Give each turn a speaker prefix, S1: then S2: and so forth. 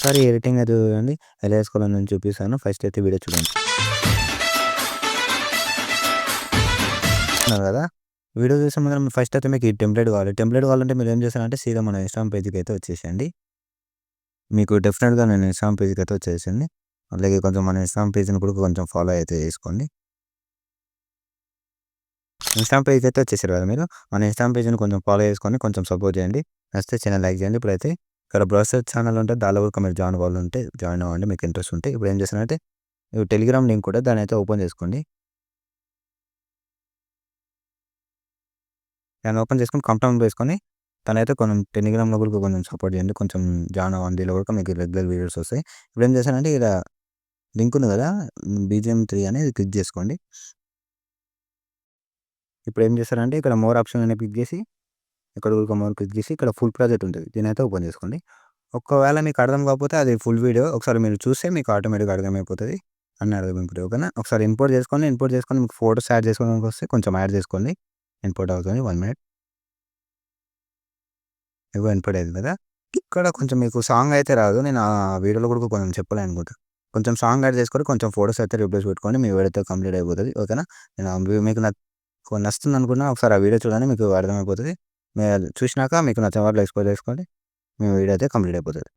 S1: ఒకసారి ఎడిటింగ్ అయితే చూడండి. ఎలా చేసుకోవాలో నేను చూపిస్తాను. ఫస్ట్ అయితే వీడియో చూడండి. చూస్తున్నారు కదా! వీడియో చూసే ముందర ఫస్ట్ అయితే మీకు ఈ టెంప్లేట్ కావాలి. టెంప్లేట్ కావాలంటే మీరు ఏం చేస్తారంటే సీదా మన ఇన్‌స్టాగ్రామ్ పేజ్‌కి అయితే వచ్చేసేయండి. మీకు డెఫినిట్‌గా నేను ఇన్‌స్టాగ్రామ్ పేజ్‌కి అయితే వచ్చేసింది. అలాగే కొంచెం మన ఇన్‌స్టాగ్రామ్ పేజ్‌ని కూడా కొంచెం ఫాలో అయితే చేసుకోండి. ఇన్‌స్టాగ్రామ్ పేజ్‌కి అయితే వచ్చేసారు కదా మీరు. మన ఇన్‌స్టాగ్రామ్ పేజ్‌ని కొంచెం ఫాలో చేసుకొని కొంచెం సపోర్ట్ చేయండి. నచ్చితే చిన్న లైక్ చేయండి. ఇప్పుడైతే ఇక్కడ బ్రౌజర్ ఛానల్ ఉంటది. దానిలో కూడా మీరు జాయిన్ అవ్వాలంటే జాయిన్ అవ్వండి. మీకు ఇంట్రెస్ట్ ఉంటే. ఇప్పుడు ఏం చేస్తారంటే టెలిగ్రామ్ లింక్ కూడా దాన్నయితే ఓపెన్ చేసుకోండి. దాన్ని ఓపెన్ చేసుకొని కంఫర్మ్ వేసుకొని తనైతే కొంచెం టెలిగ్రామ్‌లో కూడా కొంచెం సపోర్ట్ చేయండి. కొంచెం జాయిన్ అవ్వండి. దీనిలో కూడా మీకు రెగ్యులర్ వీడియోస్ వస్తాయి. ఇప్పుడేం చేశానంటే ఈడ లింక్ ఉంది కదా! బీజీఎం3 అనేది క్లిక్ చేసుకోండి. ఇప్పుడేం చేస్తారంటే ఇక్కడ మోర్ ఆప్షన్ అనేది క్లిక్ చేసి ఇక్కడ కూడా మోర్ క్లిక్ చేసి ఇక్కడ ఫుల్ ప్రాజెక్ట్ ఉంటది. దీన్నైతే ఓపెన్ చేసుకోండి. ఒకవేళ మీకు అర్థం కాకపోతే అది ఫుల్ వీడియో ఒకసారి మీరు చూస్తే మీకు ఆటోమేటిక్‌గా అర్థమైపోతది. అన్నీ అర్థమైపోతాయి. ఓకేనా? ఒకసారి ఇంపోర్ట్ చేసుకొని మీకు ఫోటోస్ యాడ్ చేసుకోవడానికి వస్తే కొంచెం యాడ్ చేసుకోండి. ఇంపోర్ట్ అవుతుంది. 1 మినిట్. ఇగో ఇంపోర్ట్ అయింది కదా! ఇక్కడ కొంచెం మీకు సాంగ్ అయితే రాదు. నేను ఆ వీడియోలో కూడా కొంచెం చెప్పలే అనుకుంటా. కొంచెం సాంగ్ యాడ్ చేసుకొని కొంచెం ఫోటోస్ అయితే రీప్లేస్ పెట్టుకోండి. మీ వీడియో అయితే కంప్లీట్ అయిపోతది. ఓకేనా? నేను మీకు నచ్చుతుంది అనుకున్నా ఒకసారి ఆ వీడియో చూడండి. మీకు అర్థమైపోతది. మీరు చూసినాక మీకు నచ్చిన వాటిలో ఎక్స్‌పోర్ట్ చేసుకోండి. మీ వీడియో అయితే కంప్లీట్ అయిపోతది.